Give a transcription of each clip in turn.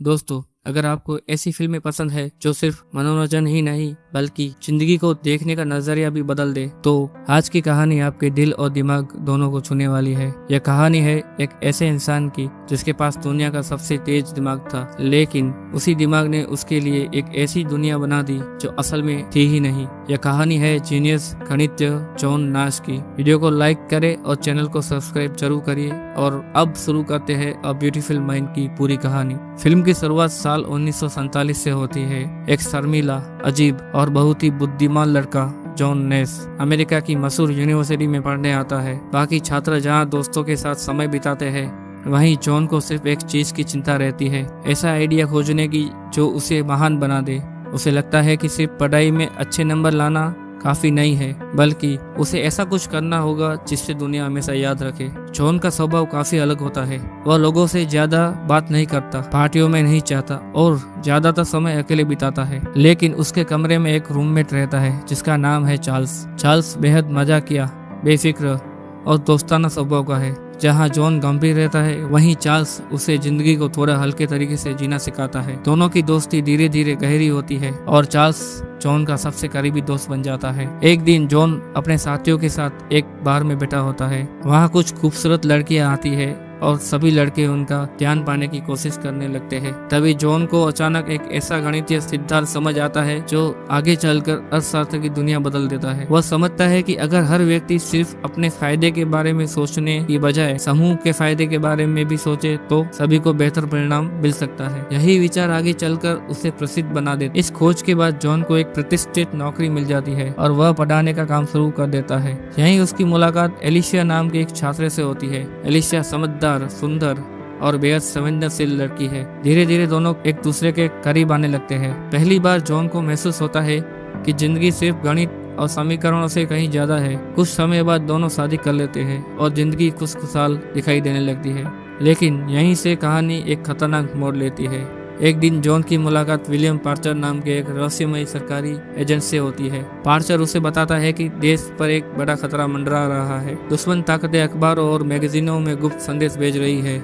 दोस्तों, अगर आपको ऐसी फिल्में पसंद है जो सिर्फ मनोरंजन ही नहीं बल्कि जिंदगी को देखने का नजरिया भी बदल दे, तो आज की कहानी आपके दिल और दिमाग दोनों को छूने वाली है। यह कहानी है एक ऐसे इंसान की जिसके पास दुनिया का सबसे तेज दिमाग था, लेकिन उसी दिमाग ने उसके लिए एक ऐसी दुनिया बना दी जो असल में थी ही नहीं। यह कहानी है जीनियस गणितज्ञ जॉन नाश की। वीडियो को लाइक करें और चैनल को सब्सक्राइब जरूर करिए। और अब शुरू करते हैं अ ब्यूटीफुल माइंड की पूरी कहानी। फिल्म की शुरुआत साल 1947 से होती है। एक शर्मीला, अजीब और बहुत ही बुद्धिमान लड़का जॉन नेस अमेरिका की मशहूर यूनिवर्सिटी में पढ़ने आता है। बाकी छात्र जहां दोस्तों के साथ समय बिताते हैं, वहीं जॉन को सिर्फ एक चीज की चिंता रहती है, ऐसा आइडिया खोजने की जो उसे महान बना दे। उसे लगता है कि सिर्फ पढ़ाई में अच्छे नंबर लाना काफी नहीं है, बल्कि उसे ऐसा कुछ करना होगा जिससे दुनिया हमेशा याद रखे। जॉन का स्वभाव काफी अलग होता है। वह लोगों से ज्यादा बात नहीं करता, पार्टियों में नहीं जाता और ज्यादातर समय अकेले बिताता है। लेकिन उसके कमरे में एक रूममेट रहता है जिसका नाम है चार्ल्स। चार्ल्स बेहद मजाकिया, बेफिक्र और दोस्ताना स्वभाव का है। जहाँ जॉन गंभीर रहता है, वहीं चार्ल्स उसे जिंदगी को थोड़ा हल्के तरीके से जीना सिखाता है। दोनों की दोस्ती धीरे धीरे गहरी होती है और चार्ल्स जॉन का सबसे करीबी दोस्त बन जाता है। एक दिन जॉन अपने साथियों के साथ एक बार में बैठा होता है। वहाँ कुछ खूबसूरत लड़कियां आती है और सभी लड़के उनका ध्यान पाने की कोशिश करने लगते हैं। तभी जॉन को अचानक एक ऐसा गणितीय सिद्धांत समझ आता है जो आगे चलकर अर्थशास्त्र की दुनिया बदल देता है। वह समझता है कि अगर हर व्यक्ति सिर्फ अपने फायदे के बारे में सोचने की बजाय समूह के फायदे के बारे में भी सोचे तो सभी को बेहतर परिणाम मिल सकता है। यही विचार आगे चलकर उसे प्रसिद्ध बना देता। इस खोज के बाद जॉन को एक प्रतिष्ठित नौकरी मिल जाती है और वह पढ़ाने का काम शुरू कर देता है। यहीं उसकी मुलाकात एलिशिया नाम की एक छात्र से होती है। एलिशिया समझदार, सुंदर और बेहद संवेदनशील लड़की है। धीरे धीरे दोनों एक दूसरे के करीब आने लगते हैं। पहली बार जॉन को महसूस होता है कि जिंदगी सिर्फ गणित और समीकरणों से कहीं ज्यादा है। कुछ समय बाद दोनों शादी कर लेते हैं और जिंदगी खुशखुशाल दिखाई देने लगती है। लेकिन यहीं से कहानी एक खतरनाक मोड़ लेती है। एक दिन जॉन की मुलाकात विलियम पार्चर नाम के एक रहस्यमयी सरकारी एजेंट से होती है। पार्चर उसे बताता है कि देश पर एक बड़ा खतरा मंडरा रहा है। दुश्मन ताकतें अखबारों और मैगजीनों में गुप्त संदेश भेज रही है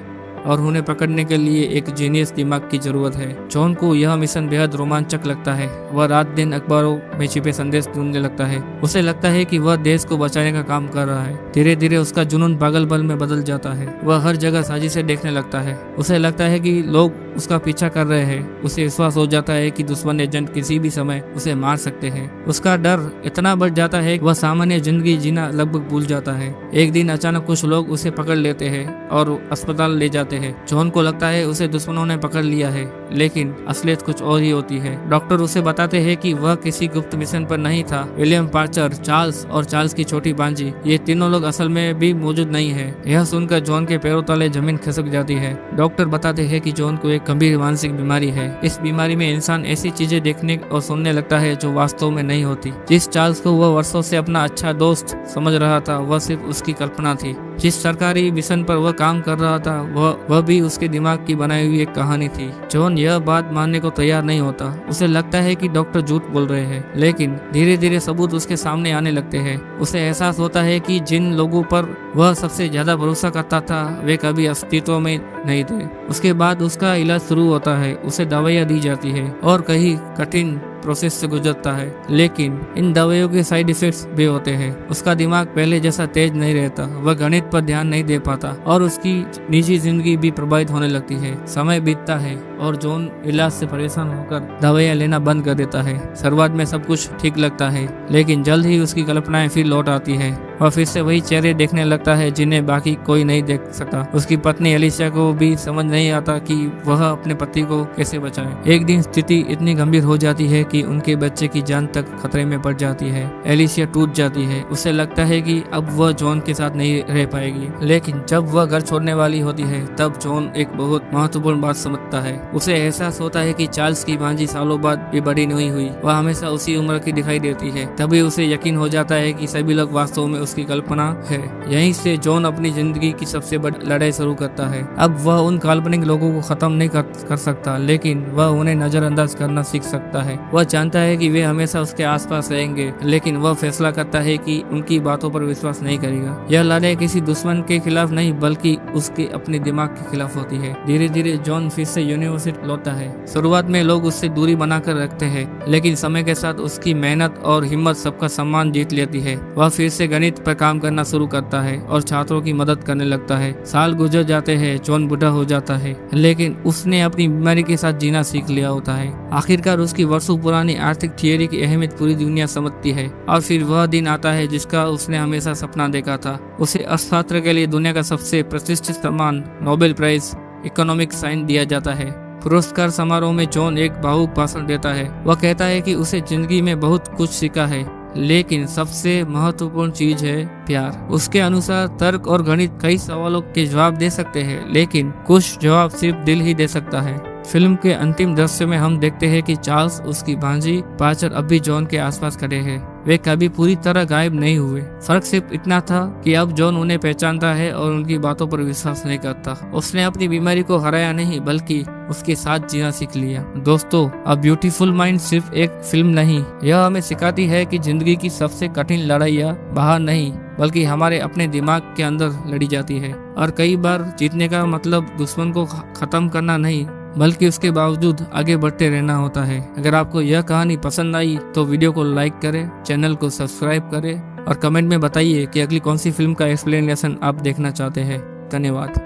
और उन्हें पकड़ने के लिए एक जीनियस दिमाग की जरूरत है। जॉन को यह मिशन बेहद रोमांचक लगता है। वह रात दिन अखबारों में छिपे संदेश ढूंढने लगता है। उसे लगता है कि वह देश को बचाने का काम कर रहा है। धीरे धीरे उसका जुनून पागलपन में बदल जाता है। वह हर जगह साजिशें देखने लगता है। उसे लगता है कि लोग उसका पीछा कर रहे हैं। उसे विश्वास हो जाता है कि दुश्मन एजेंट किसी भी समय उसे मार सकते हैं। उसका डर इतना बढ़ जाता है कि वह सामान्य जिंदगी जीना लगभग भूल जाता है। एक दिन अचानक कुछ लोग उसे पकड़ लेते हैं और अस्पताल ले जाते हैं। जॉन को लगता है उसे दुश्मनों ने पकड़ लिया है, लेकिन असलियत कुछ और ही होती है। डॉक्टर उसे बताते हैं कि वह किसी गुप्त मिशन पर नहीं था। विलियम पार्चर, चार्ल्स और चार्ल्स की छोटी भांजी, ये तीनों लोग असल में भी मौजूद नहीं है। यह सुनकर जॉन के पैरों तले जमीन खिसक जाती है। डॉक्टर बताते हैं कि जॉन को एक गंभीर मानसिक बीमारी है। इस बीमारी में इंसान ऐसी चीजें देखने और सुनने लगता है जो वास्तव में नहीं होती। जिस चार्ल्स को वह वर्षों से अपना अच्छा दोस्त समझ रहा था, वह सिर्फ उसकी कल्पना थी। जिस सरकारी मिशन पर वह काम कर रहा था, वह भी उसके दिमाग की बनाई हुई एक कहानी थी। जॉन यह बात मानने को तैयार नहीं होता। उसे लगता है कि डॉक्टर झूठ बोल रहे हैं, लेकिन धीरे धीरे सबूत उसके सामने आने लगते हैं। उसे एहसास होता है कि जिन लोगों पर वह सबसे ज्यादा भरोसा करता था, वे कभी अस्तित्व में नहीं थे। उसके बाद उसका इलाज शुरू होता है। उसे दवाइयाँ दी जाती है और कई कठिन प्रोसेस से गुजरता है, लेकिन इन दवाइयों के साइड इफेक्ट्स भी होते हैं। उसका दिमाग पहले जैसा तेज नहीं रहता, वह गणित पर ध्यान नहीं दे पाता और उसकी निजी जिंदगी भी प्रभावित होने लगती है। समय बीतता है और जॉन इलाज से परेशान होकर दवाइयाँ लेना बंद कर देता है। शुरुआत में सब कुछ ठीक लगता है, लेकिन जल्द ही उसकी कल्पनाएं फिर लौट आती है। वह फिर से वही चेहरे देखने लगता है जिन्हें बाकी कोई नहीं देख सका। उसकी पत्नी एलिशिया को भी समझ नहीं आता कि वह अपने पति को कैसे बचाए। एक दिन स्थिति इतनी गंभीर हो जाती है कि उनके बच्चे की जान तक खतरे में पड़ जाती है। एलिशिया टूट जाती है। उसे लगता है कि अब वह जॉन के साथ नहीं रह पाएगी, लेकिन जब वह घर छोड़ने वाली होती है, तब जॉन एक बहुत महत्वपूर्ण बात समझता है। उसे एहसास होता है कि चार्ल्स की भांजी सालों बाद भी बड़ी नहीं हुई। वह हमेशा उसी उम्र की दिखाई देती है। तभी उसे यकीन हो जाता है कि सभी लोग वास्तव में उसकी कल्पना है। यहीं से जॉन अपनी जिंदगी की सबसे बड़ी लड़ाई शुरू करता है। अब वह उन काल्पनिक लोगों को खत्म नहीं कर सकता, लेकिन वह उन्हें नजरअंदाज करना सीख सकता है। वह जानता है कि वे हमेशा उसके आसपास रहेंगे, लेकिन वह फैसला करता है कि उनकी बातों पर विश्वास नहीं करेगा। यह लड़ाई किसी दुश्मन के खिलाफ नहीं बल्कि उसके अपने दिमाग के खिलाफ होती है। धीरे धीरे जॉन फिर से यूनिवर्सिटी लौटता है। शुरुआत में लोग उससे दूरी बनाकर रखते हैं, लेकिन समय के साथ उसकी मेहनत और हिम्मत सबका सम्मान जीत लेती है। वह फिर से गणित पर काम करना शुरू करता है और छात्रों की मदद करने लगता है। साल गुजर जाते हैं, जॉन बूढ़ा हो जाता है, लेकिन उसने अपनी बीमारी के साथ जीना सीख लिया होता है। आखिरकार उसकी वर्षों पुरानी आर्थिक थियरी की अहमियत पूरी दुनिया समझती है और फिर वह दिन आता है जिसका उसने हमेशा सपना देखा था। उसे अर्थशास्त्र के लिए दुनिया का सबसे प्रतिष्ठित सम्मान नोबेल प्राइज इकोनॉमिक्स साइंस दिया जाता है। पुरस्कार समारोह में जॉन एक भावुक भाषण देता है। वह कहता है कि उसे जिंदगी में बहुत कुछ सीखा है, लेकिन सबसे महत्वपूर्ण चीज है प्यार। उसके अनुसार तर्क और गणित कई सवालों के जवाब दे सकते हैं, लेकिन कुछ जवाब सिर्फ दिल ही दे सकता है। फिल्म के अंतिम दृश्य में हम देखते हैं कि चार्ल्स उसकी भांजी पाचर अब भी जॉन के आसपास खड़े हैं। वे कभी पूरी तरह गायब नहीं हुए। फर्क सिर्फ इतना था कि अब जॉन उन्हें पहचानता है और उनकी बातों पर विश्वास नहीं करता। उसने अपनी बीमारी को हराया नहीं, बल्कि उसके साथ जीना सीख लिया। दोस्तों, अ ब्यूटीफुल माइंड सिर्फ एक फिल्म नहीं, यह हमें सिखाती है कि जिंदगी की सबसे कठिन लड़ाइयाँ बाहर नहीं बल्कि हमारे अपने दिमाग के अंदर लड़ी जाती है। और कई बार जीतने का मतलब दुश्मन को खत्म करना नहीं, बल्कि उसके बावजूद आगे बढ़ते रहना होता है। अगर आपको यह कहानी पसंद आई तो वीडियो को लाइक करें, चैनल को सब्सक्राइब करें और कमेंट में बताइए कि अगली कौन सी फिल्म का एक्सप्लेनेशन आप देखना चाहते हैं। धन्यवाद।